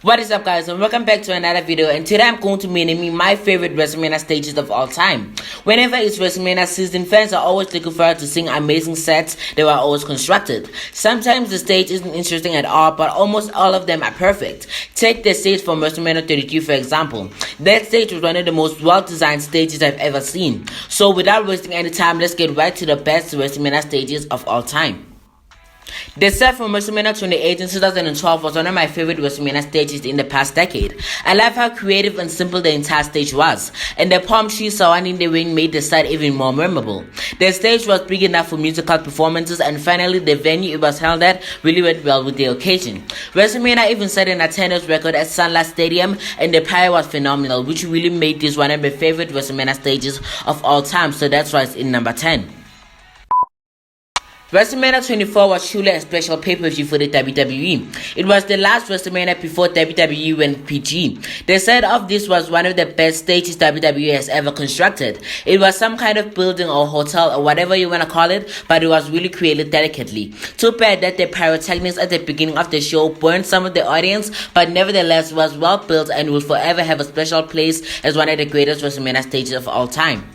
What is up, guys, and welcome back to another video. And today I'm going to be naming my favorite WrestleMania stages of all time. Whenever it's WrestleMania season, fans are always looking forward to seeing amazing sets that were always constructed. Sometimes the stage isn't interesting at all, but almost all of them are perfect. Take the stage from WrestleMania 32 for example. That stage was one of the most well-designed stages I've ever seen. So without wasting any time, let's get right to the best WrestleMania stages of all time. The set from WrestleMania 28 in 2012 was one of my favorite WrestleMania stages in the past decade. I love how creative and simple the entire stage was, and the palm trees surrounding the ring made the set even more memorable. The stage was big enough for musical performances, and finally the venue it was held at really went well with the occasion. WrestleMania even set an attendance record at Sun Life Stadium, and the pyro was phenomenal, which really made this one of my favorite WrestleMania stages of all time, so that's why it's in number 10. WrestleMania 24 was truly a special pay-per-view for the WWE. It was the last WrestleMania before WWE went PG. The set of this was one of the best stages WWE has ever constructed. It was some kind of building or hotel or whatever you want to call it, but it was really created delicately. Too bad that the pyrotechnics at the beginning of the show burned some of the audience, but nevertheless was well built and will forever have a special place as one of the greatest WrestleMania stages of all time.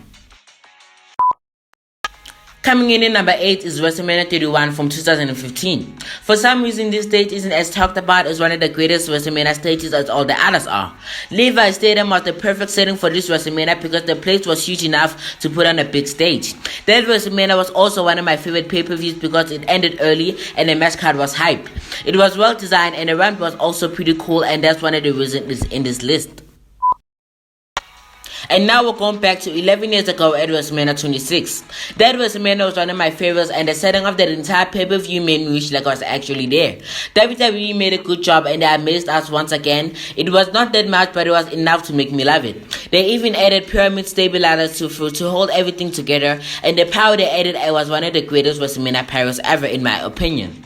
Coming in at number 8 is WrestleMania 31 from 2015. For some reason, this stage isn't as talked about as one of the greatest WrestleMania stages as all the others are. Levi's Stadium was the perfect setting for this WrestleMania because the place was huge enough to put on a big stage. That WrestleMania was also one of my favorite pay-per-views because it ended early and the match card was hype. It was well designed and the ramp was also pretty cool, and that's one of the reasons it's in this list. And now we're going back to 11 years ago at WrestleMania 26. That WrestleMania was one of my favorites, and the setting of that entire pay-per-view made me wish like I was actually there. WWE made a good job and they amazed us once again. It was not that much, but it was enough to make me love it. They even added pyramid stabilizers to hold everything together, and the power they added was one of the greatest WrestleMania pyros ever in my opinion.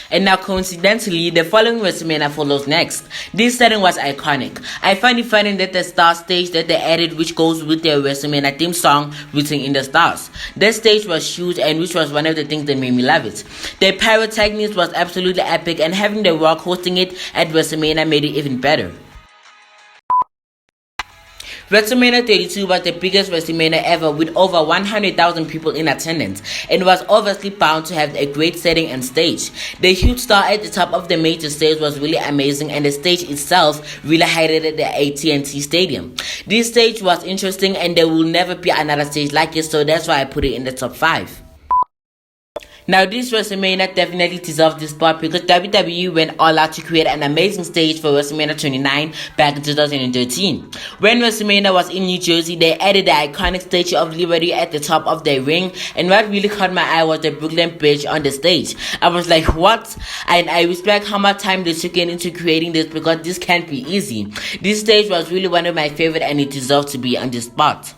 And now coincidentally, the following WrestleMania follows next. This setting was iconic. I find it funny that the star stage that they added, which goes with their WrestleMania theme song, Written in the Stars. That stage was huge, and which was one of the things that made me love it. The pyrotechnics was absolutely epic, and having The Rock hosting it at WrestleMania made it even better. WrestleMania 32 was the biggest WrestleMania ever with over 100,000 people in attendance, and was obviously bound to have a great setting and stage. The huge star at the top of the major stage was really amazing, and the stage itself really highlighted the AT&T Stadium. This stage was interesting, and there will never be another stage like it, so that's why I put it in the top 5. Now this WrestleMania definitely deserves this spot because WWE went all out to create an amazing stage for WrestleMania 29 back in 2013. When WrestleMania was in New Jersey, they added the iconic Statue of Liberty at the top of the ring, and what really caught my eye was the Brooklyn Bridge on the stage. I was like, what? And I respect how much time they took into creating this because this can't be easy. This stage was really one of my favorite, and it deserves to be on this spot.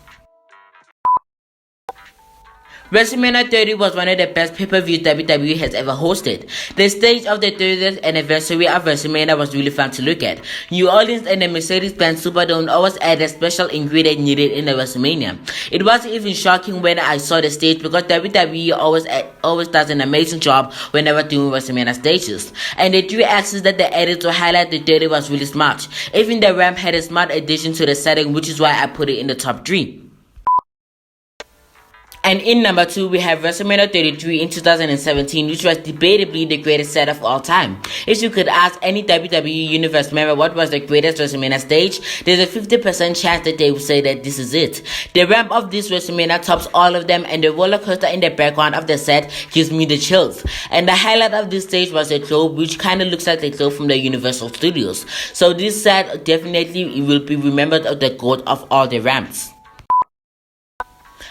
WrestleMania 30 was one of the best pay-per-views WWE has ever hosted. The stage of the 30th anniversary of WrestleMania was really fun to look at. New Orleans and the Mercedes-Benz Superdome always add a special ingredient needed in the WrestleMania. It was even shocking when I saw the stage because WWE always does an amazing job whenever doing WrestleMania stages. And the 3 axes that they added to highlight the 30 was really smart. Even the ramp had a smart addition to the setting, which is why I put it in the top 3. And in number 2, we have WrestleMania 33 in 2017, which was debatably the greatest set of all time. If you could ask any WWE Universe member what was the greatest WrestleMania stage, there's a 50% chance that they would say that this is it. The ramp of this WrestleMania tops all of them, and the roller coaster in the background of the set gives me the chills. And the highlight of this stage was the globe, which kind of looks like the globe from the Universal Studios. So this set definitely will be remembered as the goat of all the ramps.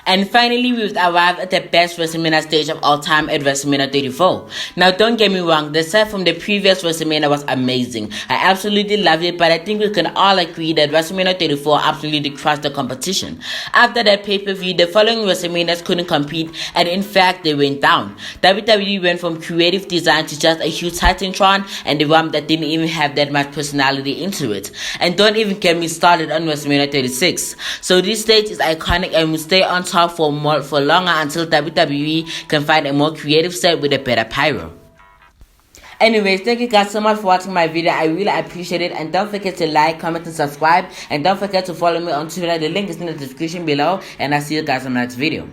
And finally, we've arrived at the best WrestleMania stage of all time at WrestleMania 34. Now, don't get me wrong, the set from the previous WrestleMania was amazing. I absolutely loved it, but I think we can all agree that WrestleMania 34 absolutely crushed the competition. After that pay-per-view, the following WrestleManias couldn't compete, and in fact, they went down. WWE went from creative design to just a huge Titantron and the ramp that didn't even have that much personality into it. And don't even get me started on WrestleMania 36. So this stage is iconic and will stay on top for longer until WWE can find a more creative set with a better pyro. Anyways, thank you guys so much for watching my video. I really appreciate it. And don't forget to like, comment, and subscribe. And don't forget to follow me on Twitter. The link is in the description below. And I'll see you guys on the next video.